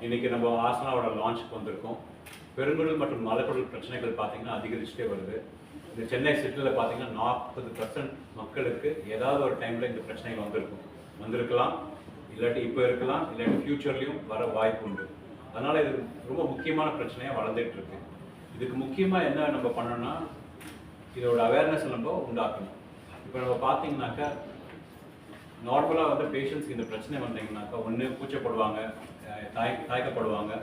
இன்றைக்கி நம்ம ஆசனாவோட லான்ச்சுக்கு வந்திருக்கோம். பெருங்குடல் மற்றும் மலக்குடல் பிரச்சனைகள் பார்த்திங்கன்னா அதிகரிச்சுட்டே வருது. இந்த சென்னை சிட்டியில் பார்த்திங்கன்னா 40% மக்களுக்கு ஏதாவது ஒரு டைமில் இந்த பிரச்சனைகள் வந்திருக்கலாம், இல்லாட்டி இப்போ இருக்கலாம், இல்லாட்டி ஃப்யூச்சர்லேயும் வர வாய்ப்பு உண்டு. அதனால் இது ரொம்ப முக்கியமான பிரச்சனையாக வளர்ந்துட்டுருக்கு. இதுக்கு முக்கியமாக என்ன நம்ம பண்ணோன்னா, இதோட அவேர்னஸ் நம்ம உண்டாக்கணும். இப்போ நம்ம பார்த்திங்கனாக்கா நார்மலாக வந்து பேஷண்ட்ஸ்க்கு இந்த பிரச்சனை வந்தீங்கன்னாக்கா ஒன்று கூச்சப்படுவாங்க, தயக்கப்படுவாங்க,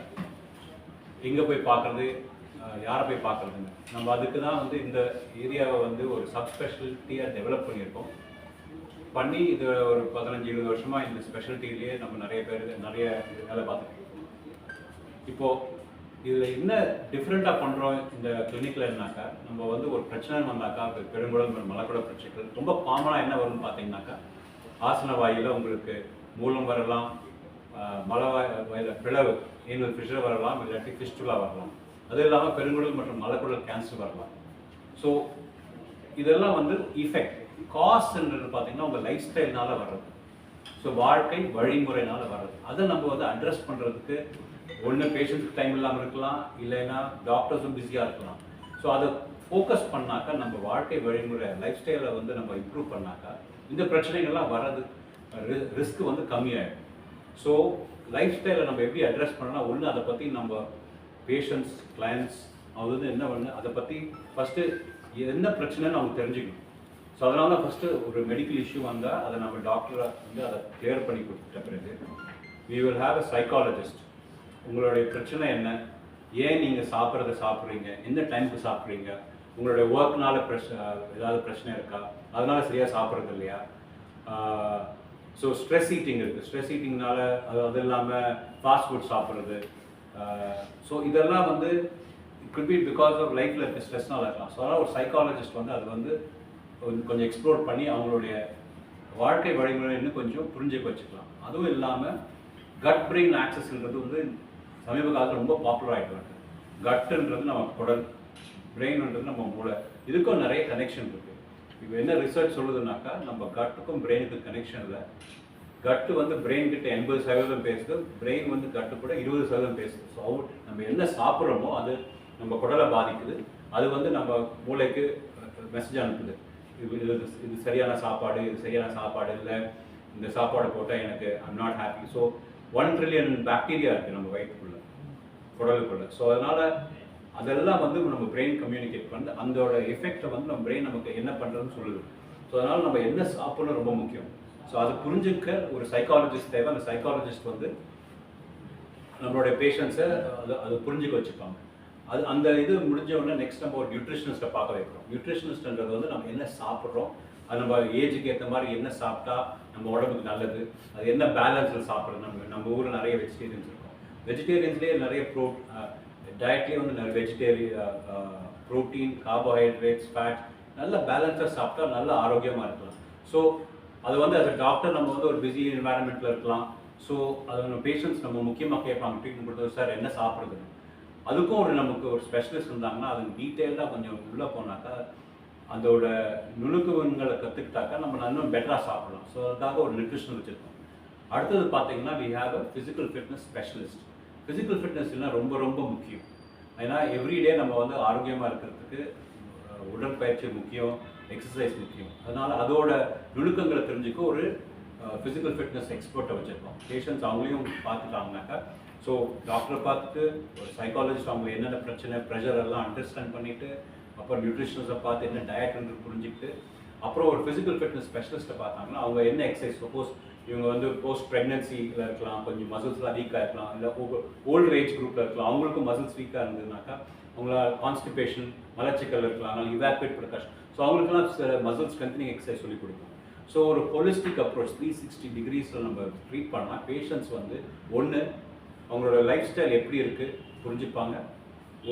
எங்கே போய் பார்க்குறது, யாரை போய் பார்க்குறதுன்னு. நம்ம அதுக்கு தான் வந்து இந்த ஏரியாவை வந்து ஒரு சப்ஸ்பெஷாலிட்டியாக டெவலப் பண்ணியிருக்கோம். பண்ணி இது ஒரு 15-20 வருஷமாக இந்த ஸ்பெஷாலிட்டிலேயே நம்ம நிறைய வேலை பார்த்துட்டு இருக்கோம். இப்போது இதில் என்ன டிஃப்ரெண்ட்டாக பண்ணுறோம் இந்த கிளினிக்கில் என்னாக்கா, நம்ம வந்து ஒரு பிரச்சனை வந்தாக்கா, பெருங்குடல் மலக்குடல் பிரச்சனைகள் ரொம்ப காமனாக என்ன வரும்னு பார்த்தீங்கன்னாக்கா, ஆசன வாயில் உங்களுக்கு மூலம் வரலாம், மலவாயில் பிளவு ஏனல் ஃபிஷர் வரலாம், இல்லாட்டி ஃபிஸ்டுலா வரலாம். அது இல்லாமல் பெருங்குடல் மற்றும் மலக்குடல் கேன்சர் வரலாம். ஸோ இதெல்லாம் வந்து இஃபெக்ட் காஸ்ன்றது பார்த்தீங்கன்னா உங்கள் லைஃப் ஸ்டைல்னால வர்றது, ஸோ வாழ்க்கை வழிமுறைனால வர்றது. அதை நம்ம வந்து அட்ரஸ் பண்ணுறதுக்கு ஒன்று பேஷண்ட்ஸுக்கு டைம் இல்லாமல் இருக்கலாம், இல்லைன்னா டாக்டர்ஸும் பிஸியாக இருக்கலாம். ஸோ அதை ஃபோக்கஸ் பண்ணாக்கா நம்ம வாழ்க்கை வழிமுறை லைஃப் ஸ்டைலை வந்து நம்ம இம்ப்ரூவ் பண்ணாக்கா இந்த பிரச்சனைகள்லாம் வர்றது ரிஸ்க் வந்து கம்மியாகிடும். ஸோ லைஃப் ஸ்டைலை நம்ம எப்படி அட்ரஸ் பண்ணோன்னா, ஒன்று அதை பற்றி நம்ம பேஷண்ட்ஸ் கிளைண்ட்ஸ் அவங்க வந்து என்ன பண்ணு அதை பற்றி ஃபஸ்ட்டு என்ன பிரச்சனைன்னு அவங்க தெரிஞ்சுக்கணும். ஸோ அதனால தான் ஃபஸ்ட்டு ஒரு மெடிக்கல் இஷ்யூ வந்தால் அதை நம்ம டாக்டரை வந்து அதை கிளியர் பண்ணி கொடுத்துட்ட பிறகு we will have a psychologist. உங்களுடைய பிரச்சனை என்ன, ஏன் நீங்கள் சாப்பிட்றீங்க, எந்த டைமுக்கு சாப்பிட்றீங்க, உங்களுடைய ஒர்க்னால ஏதாவது பிரச்சனை இருக்கா, அதனால சரியாக சாப்பிட்றது இல்லையா, ஸோ ஸ்ட்ரெஸ் ஈட்டிங் இருக்குது, ஸ்ட்ரெஸ் ஈட்டிங்னால அது இல்லாமல் ஃபாஸ்ட் ஃபுட் சாப்பிட்றது, ஸோ இதெல்லாம் வந்து குட் பி பிகாஸ் ஆஃப் லைஃப்பில் இருக்க ஸ்ட்ரெஸ்னால இருக்கலாம். ஸோ அதனால் ஒரு சைக்காலஜிஸ்ட் வந்து அது வந்து கொஞ்சம் எக்ஸ்ப்ளோர் பண்ணி அவங்களுடைய வாழ்க்கை வழிமுறை இன்னும் கொஞ்சம் புரிஞ்சுக்க வச்சுக்கலாம். அதுவும் இல்லாமல் கட் பிரெயின் ஆக்சஸ்ன்றது வந்து சமீப காலத்தில் ரொம்ப பாப்புலர் ஆகிட்டு வருது. கட்டுன்றது நம்ம குடல், பிரெயின்ன்றது நம்ம மூளை, இதுக்கும் நிறைய கனெக்ஷன் இருக்குது. இப்போ என்ன ரிசர்ச் சொல்லுதுனாக்கா, நம்ம கட்டுக்கும் பிரெயினுக்கும் கனெக்ஷன் இல்லை. கட்டு வந்து பிரெயின் கிட்ட 80% பேசுது, பிரெயின் வந்து கட்டு கூட 20% பேசுது. ஸோ நம்ம என்ன சாப்பிட்றோமோ அது நம்ம குடலை பாதிக்குது, அது வந்து நம்ம மூளைக்கு மெசேஜ் அனுப்புது, இது சரியான சாப்பாடு, இது சரியான சாப்பாடு இல்லை, இந்த சாப்பாடு போட்டால் எனக்கு I'm not happy. So 1 trillion bacteria இருக்குது நம்ம வயிற்றுக்குள்ளே, குடலுக்குள்ளே. ஸோ அதனால் அதெல்லாம் வந்து நம்ம பிரெயின் கம்யூனிகேட் பண்ணி அதோட எஃபெக்டை வந்து நம்ம பிரெயின் நமக்கு என்ன பண்ணுறதுன்னு சொல்லுது. ஸோ அதனால் நம்ம என்ன சாப்பிட்ணும் ரொம்ப முக்கியம். ஸோ அதை புரிஞ்சுக்க ஒரு சைக்காலஜிஸ்ட் தேவை. அந்த சைக்காலஜிஸ்ட் வந்து நம்மளுடைய பேஷண்ட்ஸை அது புரிஞ்சுக்க வச்சுப்பாங்க. அந்த இது முடிஞ்ச உடனே நெக்ஸ்ட் நம்ம ஒரு நியூட்ரிஷனிஸ்ட்டை பார்க்க வைக்கிறோம். நியூட்ரிஷனிஸ்ட்ன்றது வந்து நம்ம என்ன சாப்பிட்றோம், அது நம்ம ஏஜுக்கு ஏற்ற மாதிரி என்ன சாப்பிட்டா நம்ம உடம்புக்கு நல்லது, அது என்ன பேலன்ஸில் சாப்பிட்றது. நம்ம ஊரில் நிறைய வெஜிடேரியன்ஸ் இருக்கும், வெஜிடேரியன்ஸ்லேயே நிறைய டயட்லேயே வந்து நிறைய ப்ரோட்டீன், கார்போஹைட்ரேட்ஸ், ஃபேட் நல்ல பேலன்ஸாக சாப்பிட்டா நல்ல ஆரோக்கியமாக இருக்கலாம். ஸோ அது வந்து as a டாக்டர் நம்ம வந்து ஒரு பிஸி என்வாயன்மெண்ட்டில் இருக்கலாம். ஸோ அது நம்ம பேஷண்ட்ஸ் நம்ம முக்கியமாக கேட்பாங்க ட்ரீட்மெண்ட் கொடுத்தது, சார் என்ன சாப்பிட்றதுன்னு. அதுக்கும் நமக்கு ஒரு ஸ்பெஷலிஸ்ட் இருந்தாங்கன்னா அது டீட்டெயில்டாக கொஞ்சம் உள்ளே போனாக்கா அதோட நுணுக்கங்களை கற்றுக்கிட்டாக்கா நம்ம இன்னும் பெட்டராக சாப்பிடலாம். ஸோ அதுக்காக ஒரு நியூட்ரிஷன் வச்சுருக்கோம். அடுத்தது பார்த்தீங்கன்னா we have a physical fitness specialist. Physical ஃபிட்னஸ்னால் ரொம்ப ரொம்ப முக்கியம். ஏன்னா எவ்ரிடே நம்ம வந்து ஆரோக்கியமாக இருக்கிறதுக்கு உடற்பயிற்சி முக்கியம், எக்ஸசைஸ் முக்கியம். அதனால் அதோட நுணுக்கங்களை தெரிஞ்சுக்க ஒரு ஃபிசிக்கல் ஃபிட்னஸ் எக்ஸ்பர்ட்டை வச்சுருக்கோம். பேஷண்ட்ஸ் அவங்களையும் பார்த்துட்டாங்கனாக்கா, ஸோ டாக்டரை பார்த்துட்டு ஒரு சைக்காலஜிஸ்ட் அவங்க என்னென்ன பிரச்சனை, ப்ரெஷர் எல்லாம் அண்டர்ஸ்டாண்ட் பண்ணிவிட்டு, அப்புறம் நியூட்ரிஷனிஸ்ட்டை பார்த்து என்ன டயட்ன்றது புரிஞ்சுக்கிட்டு, அப்புறம் ஒரு ஃபிசிக்கல் ஃபிட்னஸ் ஸ்பெஷலிஸ்ட்டை பார்த்தாங்கன்னா அவங்க என்ன எக்ஸசைஸ், சப்போஸ் இவங்க வந்து போஸ்ட் ப்ரெக்னன்சியில் இருக்கலாம், கொஞ்சம் மசில்ஸ்லாம் வீக்காக இருக்கலாம், இல்லை ஓல்டு ஏஜ் குரூப்பில் இருக்கலாம், அவங்களுக்கும் மசில்ஸ் வீக்காக இருந்ததுனாக்கா அவங்கள கான்ஸ்டிபேஷன், மலச்சிக்கல் இருக்கலாம், அதனால் இவாக்குவேட் பண்ண கஷ்டம். ஸோ அவங்களுக்குலாம் சில மசில் ஸ்ட்ரென்த்னிங் எக்ஸசைஸ் சொல்லிக் கொடுக்கும். ஸோ ஒரு ஹோலிஸ்டிக் அப்ரோச் 360 டிகிரிஸில் நம்ம ட்ரீட் பண்ணால் பேஷண்ட்ஸ் வந்து ஒன்று அவங்களோட லைஃப் ஸ்டைல் எப்படி இருக்குது புரிஞ்சுப்பாங்க,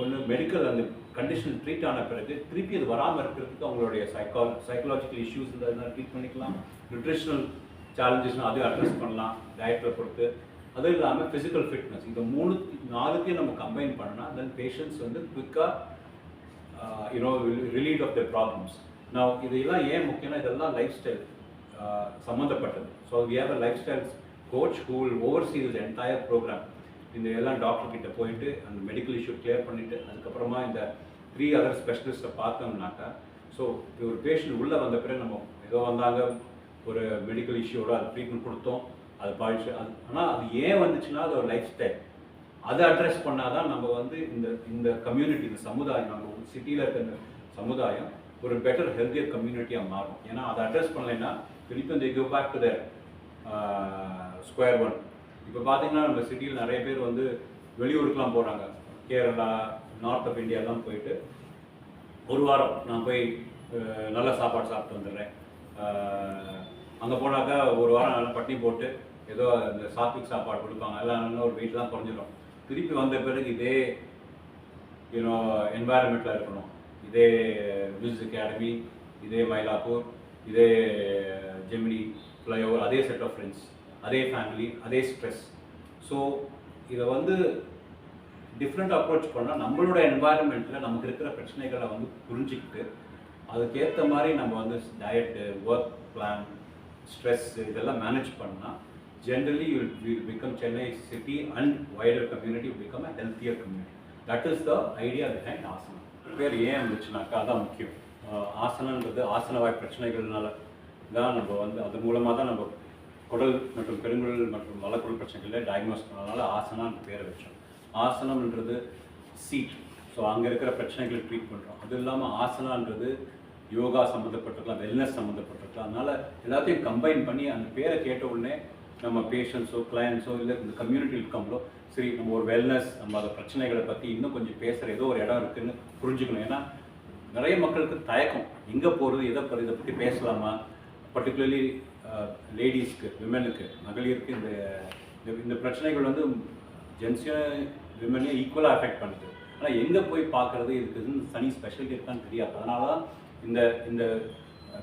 ஒன்று மெடிக்கல் அந்த கண்டிஷன் ட்ரீட் ஆன பிறகு திருப்பி அது வராமல் இருக்கிறதுக்கு அவங்களுடைய சைக்காலஜிக்கல் இஷ்யூஸ் இருந்தால் ட்ரீட் பண்ணிக்கலாம், நியூட்ரிஷனல் சேலஞ்சஸ்னால் அதையும் அட்ரஸ் பண்ணலாம் டயட்டில் பொறுத்து. அதுவும் இல்லாமல் ஃபிசிக்கல் ஃபிட்னஸ், இந்த 4த்தையும் நம்ம கம்பைன் பண்ணால் தென் பேஷண்ட்ஸ் வந்து குவிக்காக ரிலீவ் ஆஃப் த ப்ராப்ளம்ஸ். நான் இதெல்லாம் ஏன் முக்கியம்னா இதெல்லாம் லைஃப் ஸ்டைல் சம்மந்தப்பட்டது. So we have a lifestyle coach who will oversee this entire program. இந்த எல்லாம் டாக்டர் கிட்ட போயிட்டு அந்த மெடிக்கல் இஷ்யூ கிளியர் பண்ணிவிட்டு அதுக்கப்புறமா இந்த 3 அதர் ஸ்பெஷலிஸ்ட்டை பார்த்தோம்னாக்கா, ஸோ ஒரு பேஷண்ட் உள்ளே வந்த பிறகு நம்ம ஏதோ வந்தாங்க ஒரு மெடிக்கல் இஷ்யூவோட அது ட்ரீட்மெண்ட் கொடுத்தோம், அது பாதிச்சு அது. ஆனால் அது ஏன் வந்துச்சுன்னா அது ஒரு லைஃப் ஸ்டைல், அதை அட்ரஸ் பண்ணால் தான் நம்ம வந்து இந்த கம்யூனிட்டி, இந்த சமுதாயம், நம்ம சிட்டியில் இருக்கிற இந்த சமுதாயம் ஒரு பெட்டர் ஹெல்த்தியர் கம்யூனிட்டியாக மாறும். ஏன்னா அதை அட்ரஸ் பண்ணலைன்னா திருப்பி இந்த go back to the square one. இப்போ பார்த்தீங்கன்னா நம்ம சிட்டியில் நிறைய பேர் வந்து வெளியூருக்குலாம் போகிறாங்க, கேரளா, நார்த் ஆஃப் இந்தியாலாம் போயிட்டு ஒரு வாரம் நான் போய் நல்ல சாப்பாடு சாப்பிட்டு வந்துடுறேன். அங்கே போனாக்கா ஒரு வாரம் நல்லா பட்டி போட்டு ஏதோ இந்த சாத்விக் சாப்பாடு கொடுப்பாங்க, எல்லாம் ஒரு வெயிட் தான் குறைஞ்சிடும். திருப்பி வந்த பிறகு இதே என்வாயர்மெண்ட்டில் இருக்கணும், இதே மியூசிக் அகாடமி, இதே மயிலாப்பூர், இதே ஜெமினி ஃப்ளைஓவர், அதே செட் ஆஃப் ஃப்ரெண்ட்ஸ், அதே ஃபேமிலி, அதே ஸ்ட்ரெஸ். ஸோ இதை வந்து டிஃப்ரெண்ட் அப்ரோச் பண்ணால் நம்மளோட என்வாயர்மெண்ட்டில் நமக்கு இருக்கிற பிரச்சனைகளை வந்து புரிஞ்சுக்கிட்டு அதுக்கேற்ற மாதிரி நம்ம வந்து டயட்டு, ஒர்க் பிளான், ஸ்ட்ரெஸ் இதெல்லாம் மேனேஜ் பண்ணால் generally you will become Chennai city and wider community will become a healthier community. That is the idea behind ஆசனம். பேர் ஏன் இருந்துச்சுனாக்கா அதான் முக்கியம். ஆசனன்றது ஆசனவாய் பிரச்சனைகள்னால தான் நம்ம வந்து அது மூலமாக தான் நம்ம குடல் மற்றும் பெருங்குடல் மற்றும் மலக்குடல் பிரச்சனைகளை டயக்னோஸ் பண்ணனால ஆசனான்னு பேரை வச்சோம். ஆசனம்ன்றது சீட், ஸோ அங்கே இருக்கிற பிரச்சனைகளை ட்ரீட் பண்ணுறோம். அது இல்லாமல் ஆசனான்றது யோகா சம்மந்தப்பட்டிருக்கலாம், வெல்னஸ் சம்மந்தப்பட்டிருக்கலாம். அதனால் எல்லாத்தையும் கம்பைன் பண்ணி அந்த பேரை கேட்ட உடனே நம்ம பேஷண்ட்ஸோ கிளையண்ட்ஸோ இல்லை இந்த கம்யூனிட்டி இருக்கவங்களோ சரி நம்ம ஒரு வெல்னஸ், நம்ம அந்த பிரச்சனைகளை பற்றி இன்னும் கொஞ்சம் பேசுகிற ஏதோ ஒரு இடம் இருக்குதுன்னு புரிஞ்சுக்கணும். ஏன்னா நிறைய மக்களுக்கு தயக்கம், எங்கே போகிறது, இதை பற்றி பேசலாமா, பர்டிகுலர்லி லேடிஸ்க்கு, விமனுக்கு, மகளிருக்கு இந்த பிரச்சனைகள் வந்து ஜென்ஸையும் விமனையும் ஈக்குவலாக அஃபெக்ட் பண்ணுது. ஆனால் எங்கே போய் பார்க்குறது, இதுக்கு தனி ஸ்பெஷாலிட்டி இருக்கான்னு தெரியாது. அதனால தான் இந்த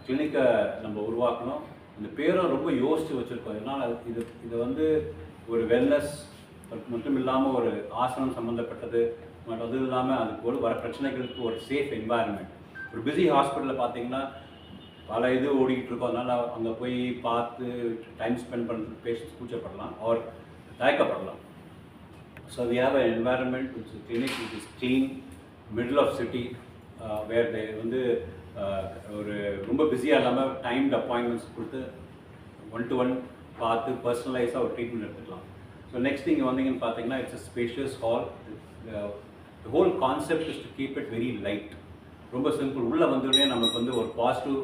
கிளினிக்கை நம்ம உருவாக்கணும். இந்த பேரும் ரொம்ப யோசித்து வச்சுருக்கோம். இதனால் இதை வந்து ஒரு வெல்னஸ் மட்டும் இல்லாமல் ஒரு ஆசனம் சம்மந்தப்பட்டது, அதுவும் இல்லாமல் அதுக்கு ஒரு வர பிரச்சனைகளுக்கு ஒரு சேஃப் என்வாயர்மெண்ட். ஒரு பிஸி ஹாஸ்பிட்டலில் பார்த்தீங்கன்னா பல இது ஓடிக்கிட்டு இருக்கோம். அதனால் அங்கே போய் பார்த்து டைம் ஸ்பெண்ட் பண்ணுறதுக்கு பேஷண்ட்ஸ் கூச்சப்படலாம் ஆர் தயக்கப்படலாம். So we have a environment which is clinic which is clean, middle of city, where they வந்து ஒரு ரொம்ப பிஸியாக இல்லாமல் டைம்டு அப்பாயின்மெண்ட்ஸ் கொடுத்து 1-to-1 பார்த்து பர்சனலைஸாக ஒரு ட்ரீட்மெண்ட் எடுத்துக்கலாம். ஸோ நெக்ஸ்ட் இங்கே வந்தீங்கன்னு பார்த்தீங்கன்னா it's a spacious hall. The whole concept is to keep it very light. ரொம்ப சிம்பிள். உள்ளே வந்தோடனே நமக்கு வந்து ஒரு பாசிட்டிவ்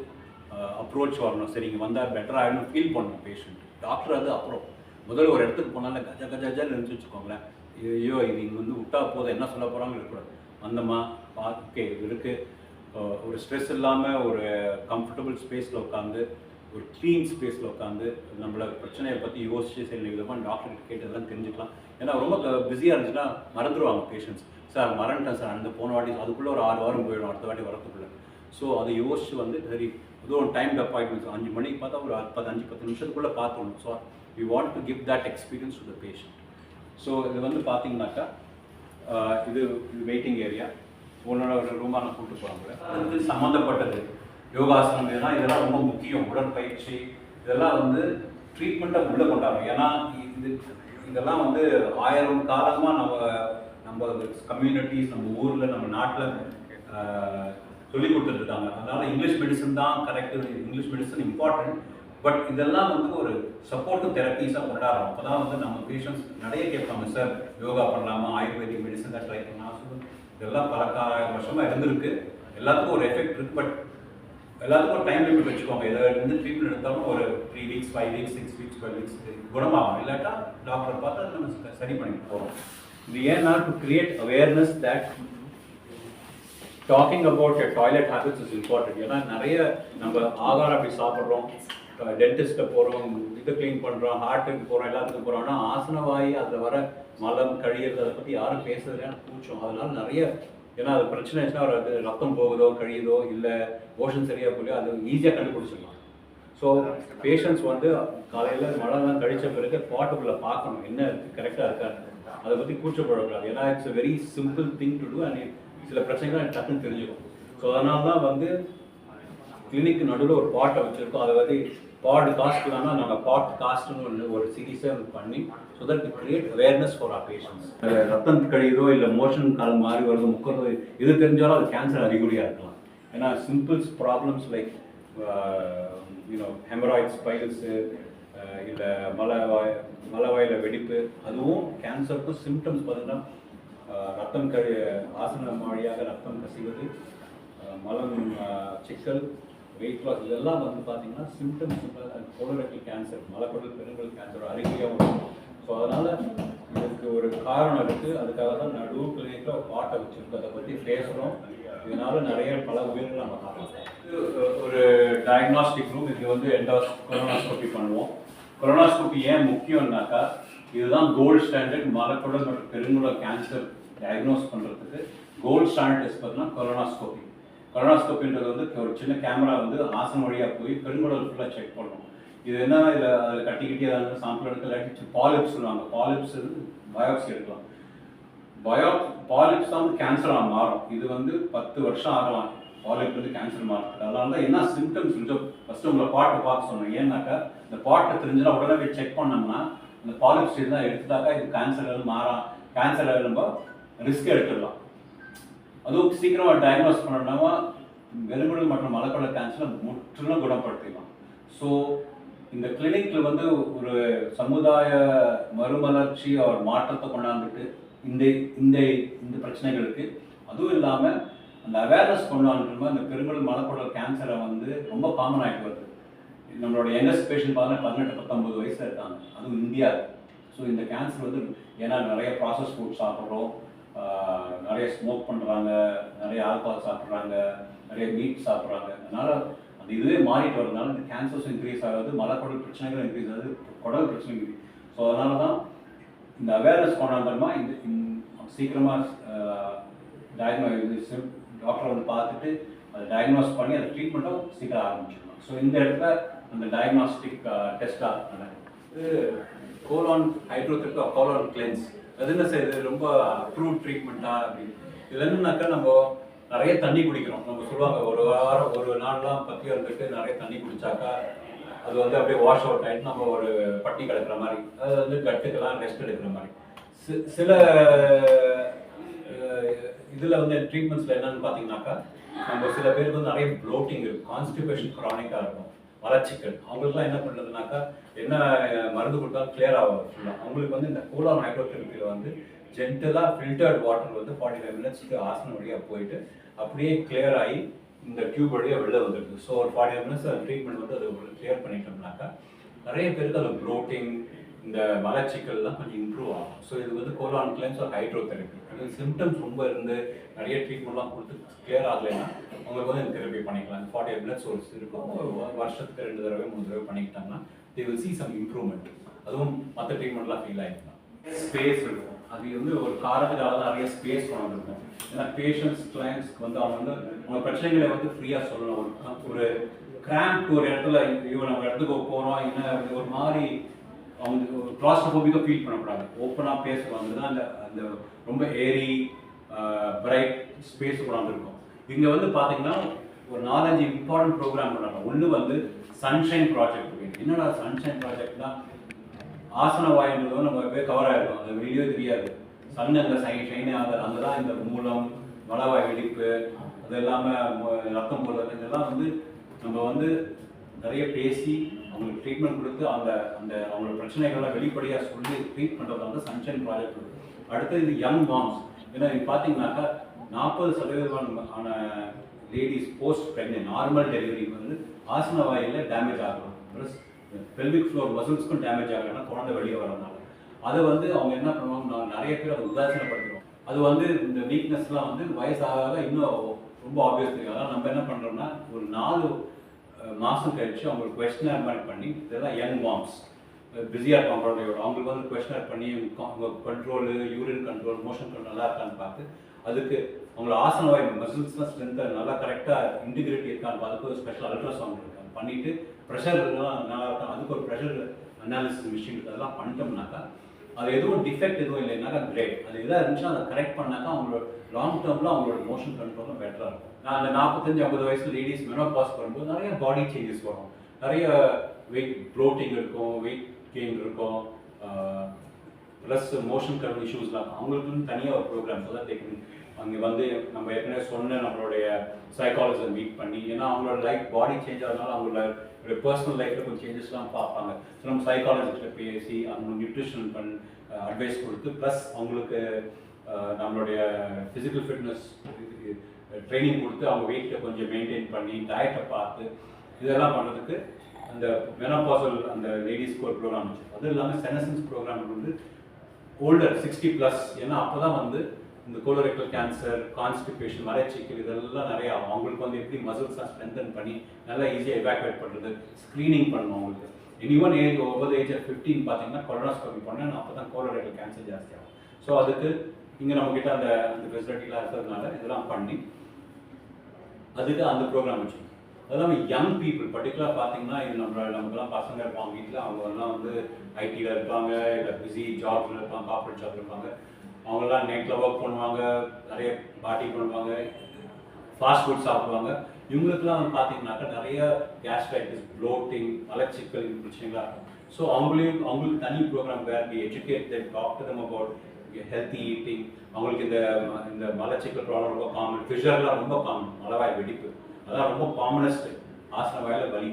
அப்ரோச் வரணும். சரி இங்கே வந்தால் பெட்டர் ஆகிடும் ஃபீல் பண்ணணும் பேஷண்ட். டாக்டர் அது அப்புறம் முதல்ல ஒரு இடத்துக்கு போனாலும் கஜான்னு நினச்சி வச்சுக்கோங்களேன். ஐயோ இது இங்கே வந்து விட்டா போதும், என்ன சொல்ல போகிறாங்கன்னு இருக்கக்கூடாது. வந்தோமா ஓகே இருக்குது, ஒரு ஸ்ட்ரெஸ் இல்லாமல் ஒரு கம்ஃபர்டபுள் ஸ்பேஸில் உட்காந்து, ஒரு க்ளீன் ஸ்பேஸில் உட்காந்து நம்மளை பிரச்சனையை பற்றி யோசிச்சு சரி விதமாக டாக்டர்கிட்ட கேட்டதெல்லாம் தெரிஞ்சுக்கலாம். ஏன்னா ரொம்ப பிஸியாக இருந்துச்சுன்னா மறந்துடுவாங்க பேஷண்ட்ஸ். சார் மறந்துட்டேன் சார், அந்த போன வாட்டி அதுக்குள்ளே ஒரு 6 வாரம் போயிடும் அடுத்த வாட்டி வரத்துக்குள்ளே. ஸோ அதை யோசிச்சு வந்து சரி ஏதோ ஒரு டைம் அப்பாயின்மெண்ட்ஸ் 5 மணிக்கு பார்த்தா ஒரு 5-10 நிமிஷத்துக்குள்ளே பார்த்துடணும். So we want to give that experience to the patient. ஸோ இது வந்து பார்த்தீங்கன்னாக்கா இது வெயிட்டிங் ஏரியா. உன்னோட ஒரு ரூமாக நான் கூப்பிட்டு போகிறாங்க. அது சம்மந்தப்பட்டது யோகாசனம், இதெல்லாம் ரொம்ப முக்கியம். உடற்பயிற்சி இதெல்லாம் வந்து ட்ரீட்மெண்ட்டை உள்ளே கொண்டாடும். ஏன்னா இதெல்லாம் வந்து 1000 காலமாக நம்ம கம்யூனிட்டிஸ், நம்ம ஊரில், நம்ம நாட்டில் சொல்லி கொடுத்துட்ருக்காங்க. அதனால் இங்கிலீஷ் மெடிசன் தான் correct, English medicine important. But இதெல்லாம் வந்து ஒரு சப்போர்ட்டிவ் தெரப்பீஸாக கொண்டாடுறோம். அப்போ தான் வந்து நம்ம பேஷண்ட்ஸ் நிறைய கேட்பாங்க, சார் யோகா பண்ணலாமா, ஆயுர்வேதிக் மெடிசன் தான் ட்ரை பண்ணலாம். இதெல்லாம் பல வருஷமாக இருந்திருக்கு. எல்லாத்துக்கும் ஒரு எஃபெக்ட் இருக்குது. பட் எல்லாத்துக்கும் ஒரு டைம் லிமிட் வச்சுக்கோங்க. இதை வந்து ட்ரீட்மெண்ட் எடுத்தாலும் ஒரு 3 weeks, 5 weeks, 6 weeks, 12 weeks குணமாகும். இல்லாட்டா டாக்டர் பார்த்து அதை நம்ம சரி பண்ணிட்டு போகிறோம். இது ஏன்னா to create awareness that talking about toilet habits is important. ஏன்னா நிறைய நம்ம ஆகாரம் அப்படி சாப்பிட்றோம், டென்டிஸ்ட்டை போகிறோம், இதை க்ளீன் பண்ணுறோம், ஹார்ட்டுக்கு போகிறோம், எல்லாத்துக்கும் போகிறோம். ஆனால் ஆசனவாயி அதில் வர மலம் கழியிறது அதை பற்றி யாரும் பேசுறதுனா கூச்சம். அதனால நிறைய ஏன்னா அது பிரச்சனை ஆச்சுன்னா அது ரத்தம் போகுதோ கழியுதோ இல்லை மோஷன் சரியாக போலையோ அது ஈஸியாக கண்டுபிடிச்சிடலாம். ஸோ பேஷண்ட்ஸ் வந்து காலையில் மழைலாம் கழித்த பிறகு பாட்டுக்குள்ளே பார்க்கணும் என்ன இருக்குது, கரெக்டாக இருக்கா, அதை பற்றி கூச்சப்படக்கூடாது. ஏன்னா it's a very simple thing to do and சில பிரச்சனைகள் டக்குன்னு தெரிஞ்சுக்கும். ஸோ அதனால தான் வந்து கிளினிக் நடுவில் ஒரு பாட்டை வச்சுருக்கோம். அதை வந்து பாட்காஸ்ட் இல்லாமல் நாங்கள் பாட்காஸ்ட்னு ஒரு சீரீஸை பண்ணி so that to create awareness for our patients. ரத்தம் கழிதோ இல்லை மோஷன் கால் மாறி வருதோ முக்கிறதோ இது தெரிஞ்சாலும் அது கேன்சர் அறிகுறியாக இருக்கலாம். ஏன்னா symbols problems like haemorrhoids, piles, இல்லை மலவாயில் வெடிப்பு, அதுவும் கேன்சருக்கும் சிம்டம்ஸ் பார்த்தீங்கன்னா ரத்தம் ஆசனம் வழியாக ரத்தம் கசிவது, மலம் சிக்கல், வெயிட் லாஸ், இதெல்லாம் வந்து பார்த்தீங்கன்னா சிம்டம்ஸ் கோலோரெக்டல் கேன்சர், மலக்குடல் பெருங்குடல் கேன்சர் அறிகுறியாகவும் இருக்கும். ஸோ அதனால் இதுக்கு ஒரு காரணம் இருக்குது. அதுக்காக தான் நடு கிளினிக்கில் ஒரு பாட்டை வச்சுருக்கு, அதை பற்றி பேசுகிறோம். இதனால நிறைய பல உயிர்கள் நம்ம பார்க்கலாம். ஒரு டயக்னாஸ்டிக் ரூம், இது வந்து கொரோனாஸ்கோபி பண்ணுவோம். கொரோனாஸ்கோபி ஏன் முக்கியம்னாக்கா இதுதான் கோல்டு ஸ்டாண்டர்ட் மலக்குடல் மற்றும் பெருங்குடல் கேன்சர் டயக்னோஸ் பண்ணுறதுக்கு கோல்டு ஸ்டாண்டர்ட் டெஸ்ட் பார்த்தீங்கன்னா கொரோனாஸ்கோபி. கொரோனாஸ்கோப்பின்றது வந்து ஒரு சின்ன கேமரா வந்து ஆசனம் வழியாக போய் பெருங்குடல் ஃபுல்லாக செக் பண்ணணும். இது என்னன்னா இதில் அதில் கட்டிக்கிட்டே ஏதாவது சாம்பிள் எடுக்க இல்லாட்டி பாலிப்ஸ் சொல்லுவாங்க. பாலிப்ஸ் பயோப்சி எடுக்கலாம். பாலிப்ஸ் தான் வந்து கேன்சராக மாறும். இது வந்து 10 வருஷம் ஆகலாம் பாலிப் வந்து கேன்சர் மாறுறது. அதனால தான் என்ன சிம்டம்ஸ் கொஞ்சம் ஃபஸ்ட்டு உங்களை பாட்டை பார்க்க சொன்னோம். ஏன்னாக்கா இந்த பாட்டை தெரிஞ்சுன்னா உடனே போய் செக் பண்ணோம்னா இந்த பாலிப்ஸ் தான் எடுத்துட்டாக்கா இது கேன்சர் நம்ம ரிஸ்க் எடுத்துடலாம். அதுவும் சீக்கிரமாக டயக்னோஸ் பண்ணோம்னா பெருங்குடல் மற்றும் மலக்குடல் கேன்சரை முற்றிலும் குணப்படுத்திடலாம். ஸோ இந்த கிளினிக்கில் வந்து ஒரு சமுதாய மறுமலர்ச்சி ஒரு மாற்றத்தை கொண்டாந்துட்டு இந்த இந்த இந்த பிரச்சனைகளுக்கு, அதுவும் இல்லாமல் அந்த அவேர்னஸ் கொண்டாந்துட்டு இந்த பெருங்குடல் மலக்குடல் கேன்சரை வந்து ரொம்ப காமன் ஆகிட்டு வருது. நம்மளோட யங்கஸ்ட் பேஷண்ட் பார்த்தீங்கன்னா 18-19 வயசில் இருக்காங்க, அதுவும் இந்தியாவில். ஸோ இந்த கேன்சர் வந்து ஏன்னா நிறைய ப்ராசஸ் ஃபுட் சாப்பிட்றோம், நிறைய ஸ்மோக் பண்ணுறாங்க, நிறைய ஆல்கஹால் சாப்பிட்றாங்க, நிறைய மீட் சாப்பிட்றாங்க. அதனால் அந்த இதுவே மாறிட்டு வரதுனால இந்த கேன்சர்ஸ் இன்க்ரீஸ் ஆகுது, மலக்குடல் பிரச்சனைகள் இன்க்ரீஸ் ஆகுது, குடல் பிரச்சனை இன்க்ரீஸ். ஸோ அதனால தான் இந்த அவேர்னஸ் கொண்டாந்தோம்னா இந்த சீக்கிரமாக டாக்டரை வந்து பார்த்துட்டு அதை டயக்னோஸ் பண்ணி அதை ட்ரீட்மெண்ட்டும் சீக்கிரம் ஆரம்பிச்சிடலாம். ஸோ இந்த இடத்துல அந்த டயக்னாஸ்டிக் டெஸ்ட்டாக நடக்குது. கோலான் ஹைட்ரோதெரபி, கோலான் கிளென்ஸ், அது என்ன செய்யுது, ரொம்ப அப்ரூவ் ட்ரீட்மெண்ட்டாக அப்படின்னு. இது என்னன்னாக்கா நம்ம நிறைய தண்ணி குடிக்கிறோம். நம்ம சொல்லுவாங்க ஒரு வாரம் ஒரு நாள்லாம் பற்றியாக இருந்துட்டு நிறைய தண்ணி குடித்தாக்கா அது வந்து அப்படியே வாஷ் அவுட் ஆகிட்டு நம்ம ஒரு பட்டி கிடக்கிற மாதிரி, அது வந்து கட்டுக்கெல்லாம் ரெஸ்ட் எடுக்கிற மாதிரி. சில இதில் வந்து ட்ரீட்மெண்ட்ஸில் என்னென்னு பார்த்தீங்கன்னாக்கா நம்ம சில பேருக்கு வந்து நிறைய ப்ளோட்டிங் இருக்கும், கான்ஸ்டிபேஷன் க்ரானிக்காக இருக்கும், மலச்சிக்கல். அவங்களுக்குலாம் என்ன பண்ணுறதுனாக்கா என்ன மருந்து கொடுத்தாலும் கிளியர் ஆகும் ஃபுல்லாக. அவங்களுக்கு வந்து இந்த கோலான் ஹைட்ரோதெரபியில் வந்து ஜென்டலாக ஃபில்டர்ட் வாட்டர் வந்து 45 மினிட்ஸ்க்கு ஆசனம் வழியாக போயிட்டு அப்படியே கிளியர் ஆகி இந்த டியூப் வழியாக வெளில வந்துடுது. ஸோ ஒரு 45 மினிட்ஸ் ட்ரீட்மெண்ட் வந்து அது கிளியர் பண்ணிட்டோம்னாக்கா நிறைய பேருக்கு அது ப்ளோட்டிங், இந்த மலச்சிக்கல்லாம் கொஞ்சம் இம்ப்ரூவ் ஆகும். ஸோ இது வந்து கோலான் கிளென்ஸ் ஒரு ஹைட்ரோதெரபி. அது சிம்டம்ஸ் ரொம்ப இருந்து நிறைய ட்ரீட்மெண்ட்லாம் கொடுத்து கிளியர் ஆகலைன்னா அவங்களுக்கு வந்து தெரப்பி பண்ணிக்கலாம். 45 மினிட்ஸ் ஒரு இருக்கும், ஒரு வருஷத்துக்கு 2 தடவை 3 தடவை பண்ணிக்கிட்டாங்கன்னா they will see some improvement. அதுவும் மற்ற ட்ரீட்மெண்ட்லாம் ஃபீல் ஆகிருக்கலாம். ஸ்பேஸ் இருக்கும், அது வந்து ஒரு காரணத்துக்காக நிறைய ஸ்பேஸ் கொண்டு இருக்கும். ஏன்னா பேஷண்ட்ஸ் கிளைண்ட்ஸ்க்கு வந்து அவங்க வந்து அவங்க பிரச்சனைகளை வந்து ஃப்ரீயாக சொல்லணும். ஒரு கிராம்ப் ஒரு இடத்துல இவன் நம்ம இடத்துக்கு போகிறோம் என்ன ஒரு மாதிரி அவங்க கிளாஸ்ட்ரோஃபோபிக்காக ஃபீல் பண்ணக்கூடாது, ஓப்பனாக பேசுவாங்க. தான் அந்த அந்த ரொம்ப ஏரி பிரைட் ஸ்பேஸ் கொண்டாந்துருக்கும். இங்கே வந்து பார்த்தீங்கன்னா ஒரு 4-5 இம்பார்ட்டன்ட் ப்ரோக்ராம் பண்ணுறாங்க. ஒன்று வந்து சன்ஷைன் ப்ராஜெக்ட். என்னடா சன்ஷைன் ப்ராஜெக்ட்னா ஆசன வாயுன்றது நம்ம போய் கவர் ஆகிடும், அது வெளியே தெரியாது. சன் அந்த ஷைன் ஆகுது, அங்கே தான் இந்த மூலம், மலவாய் வெடிப்பு, அது இல்லாமல் ரத்தம் போடுறது, இதெல்லாம் வந்து நம்ம வந்து நிறைய பேசி அவங்களுக்கு ட்ரீட்மெண்ட் கொடுத்து அந்த அந்த அவங்களோட பிரச்சனைகள்லாம் வெளிப்படையாக சொல்லி ட்ரீட் பண்ணுறது வந்து சன்ஷைன் ப்ராஜெக்ட். அடுத்து இது யங் மாம்ஸ். ஏன்னா இது பார்த்தீங்கன்னாக்கா 40% ladies post pregnant normal delivery வந்து ஆசன வாயில் டேமேஜ் ஆகலாம், ப்ளஸ் பெல்விக் ஃப்ளோர் மசில்ஸ்க்கும் டேமேஜ் ஆகலைன்னா குழந்தை வெளியே வரதுனால அதை வந்து அவங்க என்ன பண்ணுவாங்க, நிறைய பேர் அதை உதாசீனப்படுத்துவோம். அது வந்து இந்த வீக்னஸ்லாம் வந்து வயசாக இன்னும் ரொம்ப ஆப்வியஸ் தெரியும். அதனால் நம்ம என்ன பண்ணுறோம்னா ஒரு 4 மாதம் கழிச்சு அவங்களுக்கு கொஸ்டினர் மாதிரி பண்ணி, இதெல்லாம் யங் மாம்ஸ் பிஸியாக இருப்பாங்க குழந்தையோட, அவங்களுக்கு வந்து கொஸ்டினர் பண்ணி அவங்க control, urine control, motion control நல்லா இருக்கான்னு பார்த்து அதுக்கு அவங்கள ஆசன வாய் மசில்ஸ்லாம் ஸ்ட்ரென்த்தாக நல்லா கரெக்டாக இன்டிகிரிட்டி இருக்கான்னு பார்த்து ஒரு ஸ்பெஷல் அல்ட்ராசவுண்ட் இருக்காங்க பண்ணிவிட்டு ப்ரெஷர் நல்லா இருக்கும், அதுக்கு ஒரு ப்ரெஷர் அனாலிசிஸ் மிஷின் இருக்குது. அதெல்லாம் பண்ணிட்டோம்னாக்கா அது எதுவும் டிஃபெக்ட் எதுவும் இல்லைனாக்கா கிரேட். அது எதாக இருந்துச்சுன்னா அதை கரெக்ட் பண்ணாக்கா அவங்களோட லாங் டேர்மில் அவங்களோட மோஷன் கண்ட்ரோலும் பெட்டராக இருக்கும். நான் அந்த 45-50 வயசு லேடிஸ் மெனோபாஸ் வரும்போது நிறைய பாடி சேஞ்சஸ் வரும். நிறைய வெயிட் ப்ளோட்டிங் இருக்கும், வெயிட் கெயின் இருக்கும், ப்ளஸ் மோஷன் கண்ட்ரோல் இஷ்யூஸ்லாம் அவங்களுக்குன்னு தனியாக ஒரு ப்ரோக்ராம் ஸோ தட் அங்கே வந்து நம்ம ஏற்கனவே சொன்ன நம்மளுடைய சைக்காலஜியை மீட் பண்ணி, ஏன்னா அவங்களோட லைஃப் பாடி சேஞ்ச் ஆகிறதுனால அவங்களோட பர்சனல் லைஃப்பில் கொஞ்சம் சேஞ்சஸ்லாம் பார்ப்பாங்க. ஸோ நம்ம சைக்காலஜிஸ்ட்டை பேசி அவங்க நியூட்ரிஷன் அட்வைஸ் கொடுத்து ப்ளஸ் அவங்களுக்கு நம்மளுடைய ஃபிசிக்கல் ஃபிட்னஸ் ட்ரைனிங் கொடுத்து அவங்க வெயிட்டை கொஞ்சம் மெயின்டைன் பண்ணி டயட்டை பார்த்து இதெல்லாம் பண்ணுறதுக்கு அந்த மெனோபாசல் அந்த லேடிஸ்க்கு ஒரு ப்ரோக்ராம் வச்சு, அதுவும் இல்லாமல் செனசன்ஸ் ப்ரோக்ராம் வந்து ஓல்டர் 60+, ஏன்னா அப்போ தான் வந்து இந்த கோலோரெக்டல் கேன்சர், கான்ஸ்டிபேஷன், மலைச்சிக்கல் இதெல்லாம் நிறையா அவங்களுக்கு வந்து எப்படி மசில்ஸ்லாம் ஸ்ட்ரென்தன் பண்ணி நல்லா ஈஸியாக எவாக்குவேட் பண்ணுறது, ஸ்க்ரீனிங் பண்ணணும் அவங்களுக்கு. எனிவன் ஏஜ் ஓவர் ஏஜ் 15 பார்த்தீங்கன்னா கொலோனாஸ்கோபி பண்ணேன், அப்போ தான் கோலோரெக்டல் கேன்சர் ஜாஸ்தியாகும். ஸோ அதுக்கு இங்கே நம்மக்கிட்ட அந்த அந்த ஃபெசிலிட்டிலாம் இருக்கிறதுனால இதெல்லாம் பண்ணி அதுக்கு அந்த ப்ரோக்ராம் வச்சுக்கோங்க. அதெல்லாம் யங் பீப்புள் பர்டிகுலராக பார்த்தீங்கன்னா இது நமக்குலாம் பசங்க இருப்பாங்க வீட்டில், அவங்கெல்லாம் வந்து ஐடியில் இருப்பாங்க, இல்லை பிஸி ஜாப்ல இருப்பாங்க, கார்பரேட் ஜாப் இருப்பாங்க, அவங்கெல்லாம் நைட்டில் ஒர்க் பண்ணுவாங்க, நிறைய பார்ட்டி பண்ணுவாங்க, ஃபாஸ்ட் ஃபுட் சாப்பிடுவாங்க. இவங்களுக்குலாம் வந்து பார்த்தீங்கன்னாக்கா நிறைய கேஸ்ட்ரைட்டிஸ், ப்ளோட்டிங், மலச்சிக்கல் பிரச்சனைகளாக இருக்கும். ஸோ அவங்களுக்கு தனி programme where we educate them, talk to them about healthy eating. அவங்களுக்கு இந்த மலச்சிக்கல் ப்ராப்ளம் ரொம்ப காமன், ஃபிஷர்லாம் ரொம்ப காமன், மலவாய் வெடிப்பு அதான் ரொம்ப காமனஸ்ட், ஆசன வாயில வலி.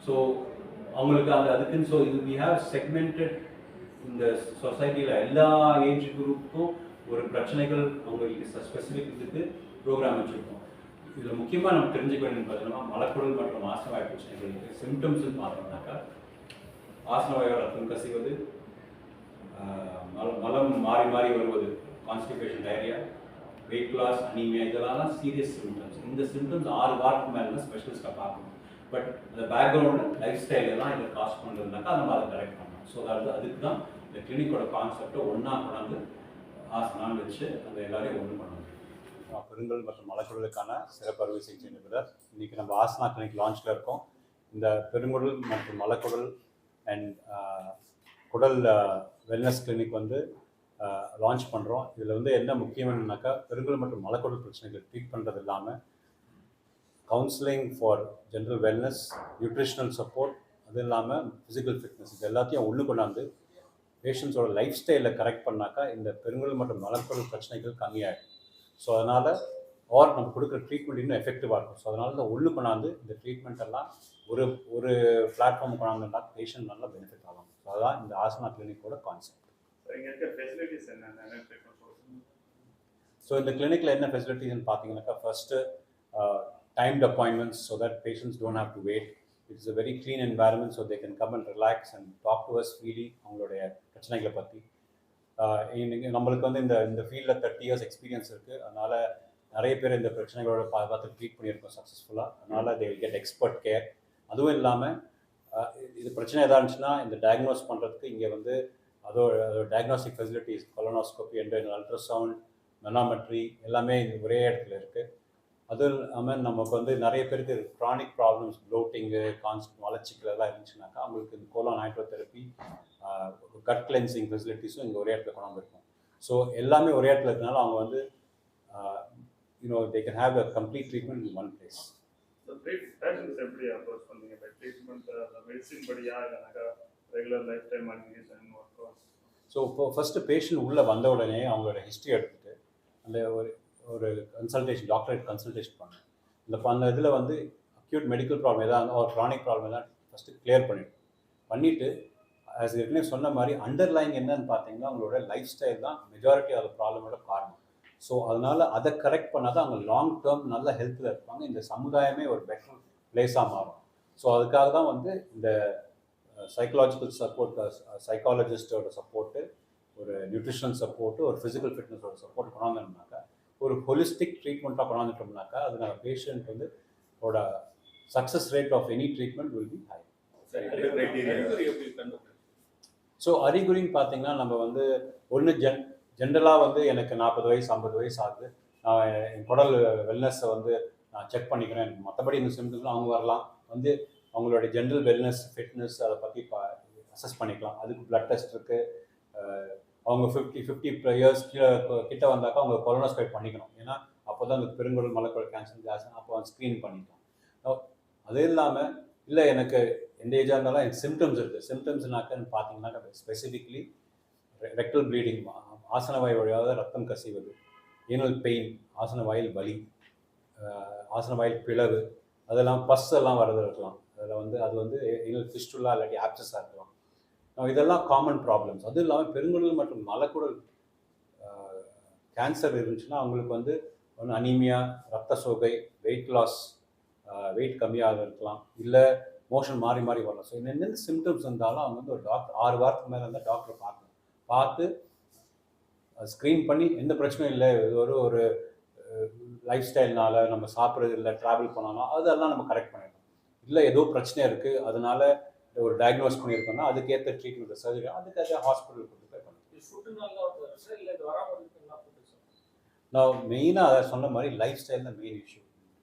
ஸோ அவங்களுக்கு அதுக்குன்னு ஸோ இது வி ஹேவ் செக்மெண்டட் இந்த சொசைட்டியில் எல்லா ஏஜ் குரூப்புக்கும் ஒரு பிரச்சனைகள் அவங்களுக்கு ஸ்பெசிஃபிக் இதுக்கு ப்ரோக்ராம் வச்சுருக்கோம். இதில் முக்கியமாக நம்ம தெரிஞ்சுக்க வேண்டியது பார்த்தீங்கன்னா மலக்குடல் மற்றும் ஆசனவாய் பிரச்சனைகளுக்கு சிம்டம்ஸ்ன்னு பார்த்தோம்னாக்கா ஆசனவாயோட ரத்தம் கசிவது, மலம் மாறி மாறி வருவது, constipation, diarrhoea, weight loss, anaemia, இதெல்லாம் சீரியஸ் சிம்டம்ஸ். இந்த சிம்டம்ஸ் 6 வாரத்துக்கு மேலே ஸ்பெஷலிஸ்ட்டாக பார்க்கணும். பட் அந்த பேக்ரவுண்டு லைஃப் ஸ்டைல் எல்லாம் இதை காஸ்ட் பண்ணுறதுனாக்கா நம்ம அதை கரெக்ட் பண்ணணும். ஸோ அதுக்கு தான் இந்த கிளினிக்கோட கான்செப்டை ஒன்றா கொண்டாந்து ஆசனான்னு வச்சு அந்த எல்லாரையும் ஒன்று பண்ணணும். பெருங்கல் மற்றும் மலக்குடலுக்கான சிறப்பு அறுவை சிகிச்சை நிபுணர். இன்றைக்கி நம்ம ஆசனா கிளினிக் லான்ச்சில் இருக்கோம். இந்த பெருங்குடல் மற்றும் மலக்குடல் அண்ட் குடல் வெல்னஸ் கிளினிக் வந்து லான்ச் பண்ணுறோம். இதில் வந்து என்ன முக்கியமானனாக்கா பெருங்குடல் மற்றும் மலக்குடல் பிரச்சனைகள் ட்ரீட் பண்ணுறது இல்லாமல் counselling for general wellness, nutritional support, அது இல்லாமல் ஃபிசிக்கல் ஃபிட்னஸ், இது எல்லாத்தையும் ஒன்று கொண்டாந்து பேஷண்ட்ஸோட லைஃப் ஸ்டைலில் கரெக்ட் பண்ணாக்கா இந்த பெருங்குடல் மற்றும் மலக்குடல் பிரச்சனைகள் கம்மியாகிடும். ஸோ அதனால் நம்ம கொடுக்குற ட்ரீட்மெண்ட் இன்னும் எஃபெக்டிவாக இருக்கும். ஸோ அதனால தான் ஒன்று கொண்டாந்து இந்த ட்ரீட்மெண்ட் எல்லாம் ஒரு பிளாட்ஃபார்ம் கொண்டாந்துனா பேஷண்ட் நல்லா பெனிஃபிட் ஆகும். ஸோ அதுதான் இந்த ஆசனா கிளினிக்கோட கான்செப்ட். ஸோ இந்த கிளினிக்கில் என்ன ஃபெசிலிட்டிஸ்ன்னு பார்த்தீங்கன்னாக்கா first timed appointments so that patients don't have to wait. It's a very clean environment so they can come and relax and talk to us freely அவங்களுடைய பிரச்சனைகளை பற்றி. நம்மளுக்கு வந்து இந்த ஃபீல்டில் 30 years எக்ஸ்பீரியன்ஸ் இருக்குது. அதனால் நிறைய பேர் இந்த பிரச்சனைகளோட பார்த்து ட்ரீட் பண்ணியிருக்கோம் சக்ஸஸ்ஃபுல்லாக. அதனால் they will get expert care. அதுவும் இல்லாமல் இது பிரச்சனை எதாக இருந்துச்சுன்னா இந்த டயக்னோஸ் பண்ணுறதுக்கு இங்கே வந்து அதோட டயக்னோஸ்டிக் ஃபெசிலிட்டிஸ், கொலோனாஸ்கோபி, எண்டோக்ரைன் அல்ட்ராசவுண்ட், மெனாமெட்ரி எல்லாமே ஒரே இடத்துல இருக்குது. அதுவும் இல்லாமல் நமக்கு வந்து நிறைய பேருக்கு க்ரானிக் ப்ராப்ளம்ஸ், ப்ளோட்டிங்கு, மலச்சிக்கல் எல்லாம் இருந்துச்சுனாக்கா அவங்களுக்கு இந்த கோலோன் ஹைட்ரோதெரப்பி, கட் கிளென்சிங் ஃபெசிலிட்டிஸும் இங்கே ஒரே இடத்துல கொண்டு இருக்கும். ஸோ எல்லாமே ஒரே இடத்துல இருக்கனால அவங்க வந்து they can have a complete treatment in one place. Patients எப்படி அப்ரோச் பண்ணீங்க? ட்ரீட்மெண்ட் மெடிசின் படியா இல்லைனாக்கா regular life time admission work? So இப்போ ஃபஸ்ட்டு பேஷண்ட் உள்ளே வந்த உடனே அவங்களோட ஹிஸ்ட்ரி எடுத்துகிட்டு அந்த ஒரு கன்சல்டேஷன், டாக்டரேட் கன்சல்டேஷன் பண்ணேன். இந்த இதில் வந்து அக்யூட் மெடிக்கல் ப்ராப்ளம் எதாவது ஒரு க்ரானிக் ப்ராப்ளம் எதாவது ஃபஸ்ட்டு கிளியர் பண்ணிவிட்டு ஆஸ் ஏற்கனவே சொன்ன மாதிரி அண்டர்லைன் என்னன்னு பார்த்தீங்கன்னா அவங்களோட லைஃப் ஸ்டைல் தான் மெஜாரிட்டி ஆஃப் ப்ராப்ளமோட காரணம். ஸோ அதனால் அதை கரெக்ட் பண்ணால் தான் அவங்க லாங் டேர்ம் நல்ல ஹெல்த்தில் இருப்பாங்க, இந்த சமுதாயமே ஒரு பெட்டர் பிளேஸாக மாறும். ஸோ அதுக்காக தான் வந்து இந்த சைக்கலாஜிக்கல் சப்போர்ட், சைக்காலஜிஸ்டோட சப்போர்ட்டு, ஒரு நியூட்ரிஷனல் சப்போர்ட்டு, ஒரு ஃபிசிக்கல் ஃபிட்னஸோட சப்போர்ட் கொண்டாந்தோம்னாக்கா ஒரு ஹோலிஸ்டிக் ட்ரீட்மெண்ட்டாக கொண்டாந்துட்டோம்னாக்கா அதனால பேஷண்ட் வந்து success rate of any treatment will be high. So அறிகுறின்னு பார்த்தீங்கன்னா நம்ம வந்து ஒன்று ஜென்ரலாக வந்து எனக்கு 40 வயசு 50 வயசு ஆகுது, நான் என் குடல் வெல்னஸை வந்து நான் செக் பண்ணிக்கிறேன், மற்றபடி இந்த சிம்டம்ஸ்லாம் அவங்க வரலாம் வந்து அவங்களோட ஜென்ரல் வெல்னஸ், ஃபிட்னஸ் அதை பற்றி அசஸ் பண்ணிக்கலாம். அதுக்கு பிளட் டெஸ்ட் இருக்குது. அவங்க 50 இயர்ஸ் கிட்ட வந்தாக்கா அவங்க கொலோனோஸ்கோபி பண்ணிக்கணும். ஏன்னா அப்போ தான் அந்த பெருங்குடல் மலக்குடல் கேன்சர் ஜாஸ்தி, அப்போ ஸ்க்ரீன் பண்ணிக்கலாம். அது இல்லாமல் இல்லை எனக்கு எந்த ஏஜாக இருந்தாலும் எனக்கு சிம்டம்ஸ் இருக்குது. சிம்டம்ஸ்னாக்கன்னு பார்த்தீங்கன்னாக்கா ஸ்பெசிஃபிக்லி ரெக்டல் ப்ளீடிங், ஆசன வாய் வழியாக ரத்தம் கசிவது, ஏனல் பெயின், ஆசன வாயில் வலி, ஆசன வாயில் பிளவு, அதெல்லாம் பஸ் எல்லாம் வரது இருக்கலாம். அதில் வந்து அது வந்து ஏனல் ஃபிஸ்டுலா இல்லாட்டி ஆப்சஸாக இருக்கலாம். இதெல்லாம் காமன் ப்ராப்ளம்ஸ். அதுவும் இல்லாமல் பெருங்குடல் மற்றும் மலக்குடல் கேன்சர் இருந்துச்சுன்னா அவங்களுக்கு வந்து ஒன்று அனீமியா, ரத்த சோகை, வெயிட் லாஸ், வெயிட் கம்மியாக இருக்கலாம், இல்லை மோஷன் மாறி மாறி வரலாம். ஸோ என்னென்ன சிம்டம்ஸ் இருந்தாலும் அவங்க வந்து ஒரு டாக்டர் 6 வாரத்துக்கு மேலே இருந்தால் டாக்டரை பார்க்கணும். பார்த்து ஸ்க்ரீன் பண்ணி எந்த பிரச்சனையும் இல்லை, இது ஒரு லைஃப் ஸ்டைல்னால நம்ம சாப்பிட்றது இல்லை, ட்ராவல் பண்ணாலும் அதெல்லாம் நம்ம கரெக்ட் பண்ணிடலாம். இல்லை ஏதோ பிரச்சனை இருக்குது அதனால ஒரு டயக்னோஸ் பண்ணியிருக்கோம்னா அதுக்கேற்ற ட்ரீட்மெண்ட் சர்ஜரி அதுக்காக ஹாஸ்பிட்டல் கொண்டு போய் பண்ணணும். நான் மெயினாக அதை சொன்ன மாதிரி லைஃப் ஸ்டைல் தான் மெயின் இஷ்யூ.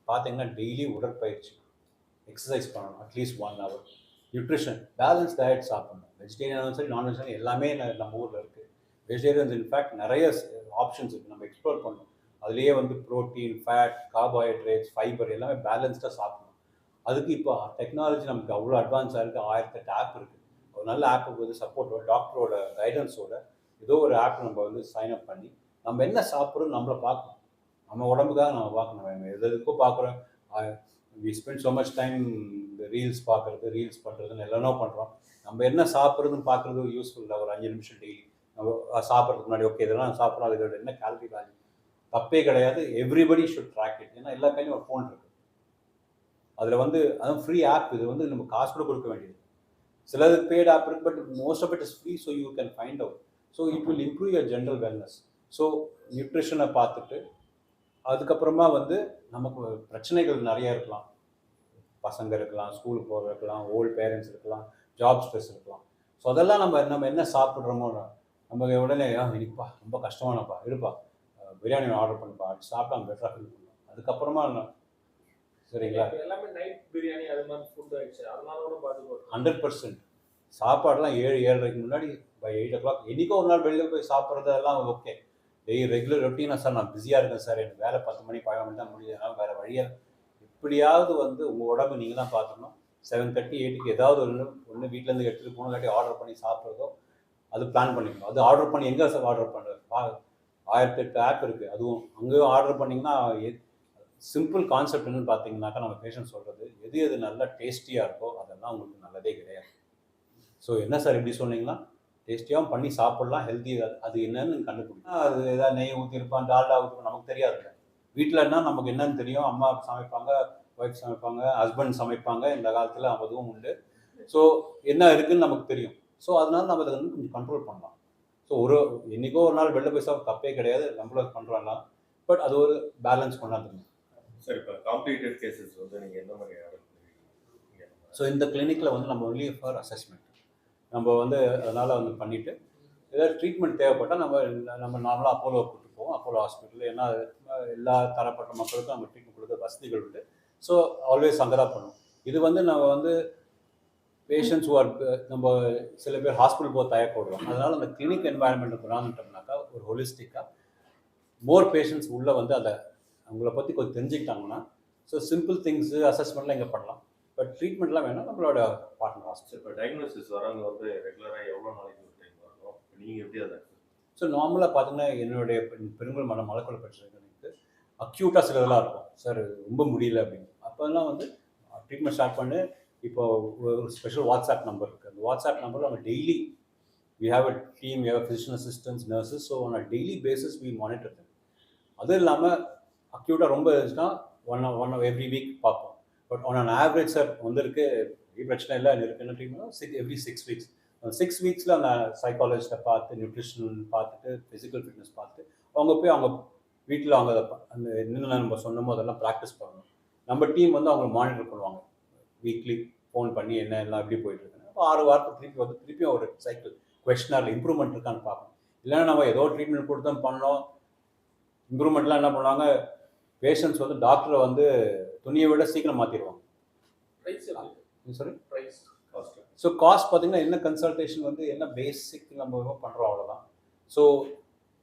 பார்த்தீங்கன்னா டெய்லி உடற்பயிற்சி, எக்ஸசைஸ் பண்ணணும் at least 1 hour, nutrition, balance diet சாப்பிடணும். வெஜிடேரியனாலும் சரி நான்வெஜ் எல்லாமே நம்ம ஊரில் இருக்குது. வெஜிடேரியன்ஸ் இன்ஃபேக்ட் நிறைய ஆப்ஷன்ஸ் இருக்குது, நம்ம எக்ஸ்ப்ளோர் பண்ணணும். அதுலேயே வந்து ப்ரோட்டீன், ஃபேட், கார்போஹைட்ரேட்ஸ், ஃபைபர் எல்லாமே பேலன்ஸ்டாக சாப்பிடணும். அதுக்கு இப்போ டெக்னாலஜி நமக்கு அவ்வளோ அட்வான்ஸாக இருக்குது. 1008 ஆப் இருக்குது. ஒரு நல்ல ஆப்புக்கு வந்து சப்போர்ட்டோட டாக்டரோட கைடன்ஸோட ஏதோ ஒரு ஆப் நம்ம வந்து சைன் அப் பண்ணி நம்ம என்ன சாப்பிட்றோம் நம்மளை பார்க்கணும். நம்ம உடம்புக்காக நம்ம பார்க்கணும். எதுக்கோ பார்க்குறோம். We spend so much time இந்த ரீல்ஸ் பார்க்குறது, ரீல்ஸ் பண்ணுறதுன்னு எல்லாமே பண்ணுறோம். நம்ம என்ன சாப்பிட்றதுன்னு பார்க்குறது யூஸ்ஃபுல் இல்லை. ஒரு 5 நிமிஷம் டெய்லி நம்ம சாப்பிட்றதுக்கு முன்னாடி ஓகே இதெல்லாம் சாப்பிட்றோம், அதுக்கு என்ன கேலரி வேல்யூ தப்பே கிடையாது. Everybody should track it. ஏன்னா எல்லா கையிலும் ஒரு ஃபோன் இருக்குது. அதில் வந்து அதுவும் ஃப்ரீ ஆப். இது வந்து நம்ம காசு கூட கொடுக்க வேண்டியது. சிலது பெய்ட் ஆப் இருக்குது, but most of it is free. So you can find out. So it will improve your general wellness. So நியூட்ரிஷனை பார்த்துட்டு அதுக்கப்புறமா வந்து நமக்கு பிரச்சனைகள் நிறைய இருக்கலாம். பசங்க இருக்கலாம், ஸ்கூலுக்கு போகிற இருக்கலாம், ஓல்டு பேரண்ட்ஸ் இருக்கலாம், ஜாப் ஸ்ட்ரெஸ் இருக்கலாம். ஸோ அதெல்லாம் நம்ம என்ன சாப்பிட்றோமோ நம்ம உடனே இன்னைக்குப்பா ரொம்ப கஷ்டமானப்பா இருப்பா பிரியாணி ஆர்டர் பண்ணுப்பா சாப்பிட்டா பெட்டராக ஃபீல் பண்ணுவோம். அதுக்கப்புறமா சரிங்களா எல்லாமே நைட் பிரியாணி அது மாதிரி ஃபுட் ஆயிடுச்சு, அதனால கூட பாதிப்பு 100%. சாப்பாடுலாம் 7-7:30 முன்னாடி பை 8 o'clock என்றைக்கோ ஒரு நாள் வெளியில் போய் சாப்பிட்றதெல்லாம் ஓகே. ரெகுலர் ரொட்டீனாக சார் நான் பிஸியாக இருக்கேன் சார், எனக்கு வேலை 10 மணி 11 மணி தான் முடியுது, அதனால் வேறு வழியாக எப்படியாவது வந்து உங்கள் உடம்பு நீங்கள் தான் பார்த்துக்கணும். 7:30 8க்கு ஏதாவது ஒன்று வீட்டிலேருந்து எடுத்துகிட்டு போகணும், இல்லாட்டி ஆர்டர் பண்ணி சாப்பிட்றதோ அது பிளான் பண்ணிக்கணும். அது ஆர்டர் பண்ணி எங்கே சார் ஆர்டர் பண்ணுறது? 1008 ஆப் இருக்குது. அதுவும் அங்கேயும் ஆர்டர் பண்ணிங்கன்னா சிம்பிள் கான்செப்ட் என்னன்னு பார்த்தீங்கன்னாக்கா நம்ம பேஷண்ட் சொல்கிறது எது நல்லா டேஸ்டியாக இருக்கோ அதெல்லாம் உங்களுக்கு நல்லதே கிடையாது. ஸோ என்ன சார் இப்படி சொன்னீங்கன்னா டேஸ்டியாகவும் பண்ணி சாப்பிட்லாம், ஹெல்த்தி. அது என்னன்னு கண்டுபிடிக்கும். அது ஏதாவது நெய் ஊற்றிருப்பான், டால்டா ஊற்றிருப்பான், நமக்கு தெரியாதுல்ல. வீட்டிலன்னா நமக்கு என்னன்னு தெரியும். அம்மா சமைப்பாங்க, ஒய்ஃப் சமைப்பாங்க, ஹஸ்பண்ட் சமைப்பாங்க. இந்த காலத்தில் அதுவும் உண்டு. ஸோ என்ன இருக்குதுன்னு நமக்கு தெரியும். ஸோ அதனால நம்ம அதை வந்து கொஞ்சம் கண்ட்ரோல் பண்ணலாம். ஸோ என்றைக்கோ ஒரு நாள் வெளில போய் சாப்பிட தப்பே கிடையாது, நம்மளும் பண்ணுறோம்லாம். பட் அது ஒரு பேலன்ஸ் கொண்டாந்துருங்க. சார் இப்போ காம்ப்ளிகேட்டட் கேசஸ் வந்து நீங்கள் எந்த மாதிரி ஆர்டர் பண்ணுவீங்க? ஸோ இந்த கிளினிக்கில் வந்து நம்ம ஒன்லி ஃபார் அசஸ்மெண்ட் நம்ம வந்து அதனால் வந்து பண்ணிவிட்டு ஏதாவது ட்ரீட்மெண்ட் தேவைப்பட்டால் நம்ம நார்மலாக அப்போலோ கூப்பிட்டு போவோம். அப்போலோ ஹாஸ்பிட்டல் ஏன்னா எல்லா தரப்பட்ட மக்களுக்கும் நம்ம ட்ரீட்மெண்ட் கொடுக்க வசதிகள் உண்டு. ஸோ ஆல்வேஸ் அங்கே தான் பண்ணுவோம். இது வந்து நம்ம வந்து பேஷண்ட்ஸ் நம்ம சில பேர் ஹாஸ்பிட்டல் போக தயப்படுறோம். அதனால் அந்த கிளினிக் என்வாயன்மெண்ட்டை கொண்டாந்துட்டோம்னாக்கா ஒரு ஹோலிஸ்டிக்காக மோர் பேஷண்ட்ஸ் உள்ளே வந்து அதை அவங்கள பற்றி கொஞ்சம் தெரிஞ்சுக்கிட்டாங்கன்னா ஸோ சிம்பிள் திங்ஸு அசஸ்மெண்ட்லாம் இங்கே பண்ணலாம். பட் ட்ரீட்மெண்ட்லாம் வேணால் நம்மளோட பார்ட்னர் ஹாஸ்பிட்டல். இப்போ டயக்னோசிஸ் வரவங்க வந்து ரெகுலராக எவ்வளோ நாளைக்கு ஒரு டைம் வரணும்? நீங்கள் எப்படி அதை? ஸோ நார்மலாக பார்த்தீங்கன்னா என்னுடைய பெருங்குடல் மலக்குடல் பிரச்சனைகளுக்கு அக்யூட்டாக சிலதெல்லாம் இருக்கும். சார் ரொம்ப முடியல அப்படின்னு அப்போல்லாம் வந்து ட்ரீட்மெண்ட் ஸ்டார்ட் பண்ணி இப்போ ஒரு ஸ்பெஷல் வாட்ஸ்அப் நம்பர் இருக்குது. அந்த வாட்ஸ்அப் நம்பரில் நம்ம daily we have a team, we have physician assistance, nurses. So on a daily basis we monitor them. அதுவும் இல்லாமல் அக்யூட்டாக ரொம்ப இருந்துச்சுன்னா ஒன் எவ்ரி வீக் பார்ப்போம். But on an average sir வந்திருக்கு பிரச்சனை இல்லை இருக்குன்னு ட்ரீட்மெண்ட் எவ்ரி 6 weeks. 6 weeksல அந்த சைக்காலஜிஸ்ட்டை பார்த்து, நியூட்ரிஷன் பார்த்துட்டு, ஃபிசிக்கல் ஃபிட்னஸ் பார்த்து அவங்க போய் அவங்க வீட்டில் அவங்க அந்த என்னென்ன நம்ம சொன்னமோ அதெல்லாம் ப்ராக்டிஸ் பண்ணணும். நம்ம டீம் வந்து அவங்க மானிட்டர் பண்ணுவாங்க. வீக்லி ஃபோன் பண்ணி என்ன எல்லாம் எப்படி போயிட்டுருக்குன்னு. அப்போ 6 வாரத்துக்கு திருப்பியும் ஒரு சைக்கிள் கொஸ்டினரில் இம்ப்ரூவ்மெண்ட் இருக்கான்னு பார்க்கணும். இல்லைன்னா நம்ம ஏதோ ட்ரீட்மெண்ட் கொடுத்தோம் பண்ணோம், இம்ப்ரூவ்மெண்ட்லாம் என்ன பண்ணுவாங்க, பேஷண்ட்ஸ் வந்து டாக்டரை வந்து துணியை விட சீக்கிரம் மாற்றிடுவாங்க. சாரி ஸோ காஸ்ட் பார்த்தீங்கன்னா என்ன கன்சல்டேஷன் வந்து என்ன பேசிக் நம்ம பண்ணுறோம் அவ்வளோதான். ஸோ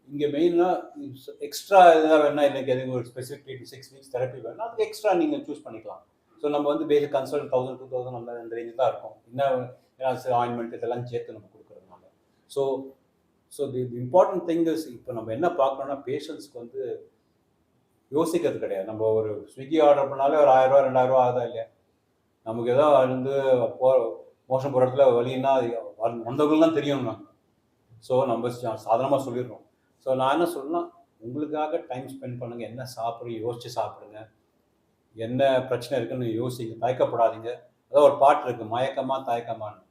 இங்கே மெயினாக எக்ஸ்ட்ரா எதாவது வேணால் எனக்கு எதுவும் ஒரு ஸ்பெசிஃபிக் 6 weeks தெரப்பி வேணால் அதுக்கு எக்ஸ்ட்ரா நீங்கள் சூஸ் பண்ணிக்கலாம். ஸோ நம்ம வந்து பேசிக் கன்சல்ட் 1000-2000 அந்த ரேஞ்சில் தான் இருக்கும். இன்னும் ஏன்னா ஆயின்மெண்ட் இதெல்லாம் சேர்த்து நம்ம கொடுக்குறதுனால. So so the important thing is இப்போ நம்ம என்ன பார்க்கணும்னா பேஷண்ட்ஸ்க்கு வந்து யோசிக்கிறது கிடையாது. நம்ம ஒரு ஸ்விக்கி ஆர்டர் பண்ணாலே ஒரு 1000 ரூபா 2000 ரூபா ஆகுதா இல்லையா? நமக்கு ஏதோ வந்து மோஷன் போகிற இடத்துல வலின்னா வந்தவங்களும் தெரியும் நாங்கள். ஸோ நம்ம சாதாரணமாக சொல்லிடுறோம். ஸோ நான் என்ன சொல்றேன்னா, உங்களுக்காக டைம் ஸ்பெண்ட் பண்ணுங்கள். என்ன சாப்பிட்றீங்க யோசித்து சாப்பிடுங்க. என்ன பிரச்சனை இருக்குன்னு யோசிங்க, தயக்கப்படாதீங்க. அதான் ஒரு பாட்டு இருக்குது, மயக்கமா தயக்கமான்னு.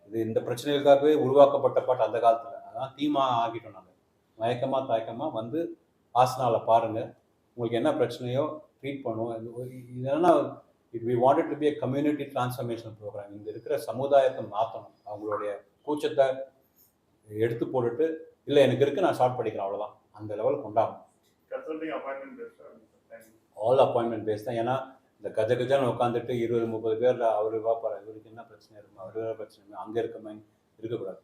இது இந்த பிரச்சனைகளுக்காகவே உருவாக்கப்பட்ட பாட்டு அந்த காலத்தில். அதான் தீமா ஆகிட்டோம் நாங்கள். மயக்கமா தயக்கமா வந்து ஆசனாவில் பாருங்கள். உங்களுக்கு என்ன பிரச்சனையோ ட்ரீட் பண்ணுவோம். இதெல்லாம் we wanted to be a community transformation programme. இங்கே இருக்கிற சமுதாயத்தை மாற்றணும். அவங்களுடைய கூச்சத்தை எடுத்து போட்டுட்டு இல்லை எனக்கு இருக்குது நான் ஸ்டார்ட் பண்ணிக்கிறேன் அவ்வளோதான், அந்த லெவலுக்கு கொண்டாகும். Consulting appointment based all appointment base தான். ஏன்னா இந்த கஜன்னு உட்காந்துட்டு 20-30 பேரில் அவர் பார்ப்பார், இவருக்கு என்ன பிரச்சனை இருக்கும், அவருக்கு பிரச்சனை இருக்கும், அங்கே இருக்க மாதிரி இருக்கக்கூடாது.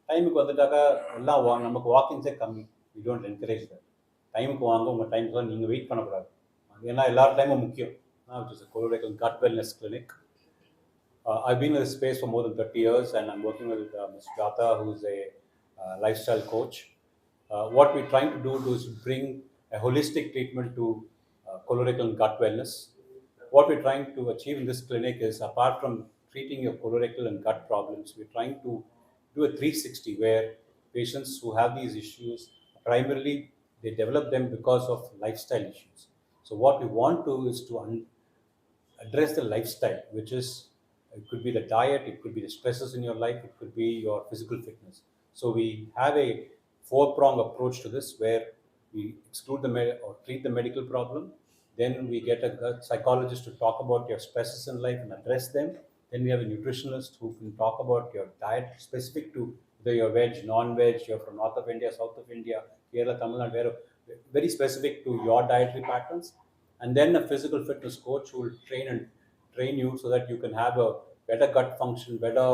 டைமுக்கு வந்துட்டாக்கா எல்லாம் நமக்கு வாக்கிங்ஸே கம்மி. We don't encourage that. டைமுக்கு வாங்க, உங்கள் டைமுக்கு தான் நீங்கள் வெயிட் பண்ணக்கூடாது. ஏன்னா எல்லார் டைமும் முக்கியம். which is a colorectal gut wellness clinic. I've been in this space for more than 30 years and I'm working with Ms. Jata, who's a lifestyle coach. What we're trying to do is bring a holistic treatment to colorectal and gut wellness. What we're trying to achieve in this clinic is, apart from treating your colorectal and gut problems, we're trying to do a 360 where patients who have these issues, primarily they develop them because of lifestyle issues. So what we want to is to address the lifestyle, which is, it could be the diet, it could be the stresses in your life, it could be your physical fitness. So we have a 4-prong approach to this where we exclude or treat the medical problem. Then we get a psychologist to talk about your stresses in life and address them. Then we have a nutritionist who can talk about your diet specific to whether you're veg, non-veg, you're from north of India, south of India, Kerala, Tamil Nadu, very specific to your dietary patterns. And then a physical fitness coach who will train you so that you can have a better gut function, better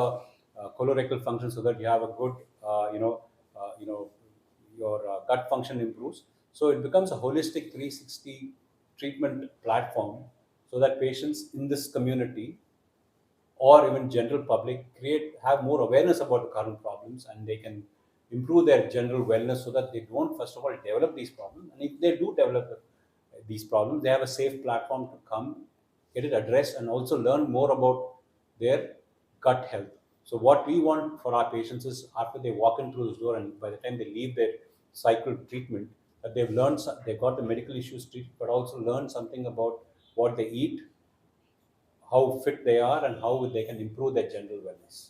colorectal function, so that you have a good, your gut function improves. So it becomes a holistic 360 treatment platform, so that patients in this community or even general public have more awareness about the current problems, and they can improve their general wellness so that they don't, first of all, develop these problems. And if they do develop these problems, they have a safe platform to come, get it addressed, and also learn more about their gut health. So what we want for our patients is, after they walk in through this door and by the time they leave their cycle treatment, that they've learned, they've got the medical issues treated, but also learn something about what they eat, how fit they are, and how they can improve their general wellness.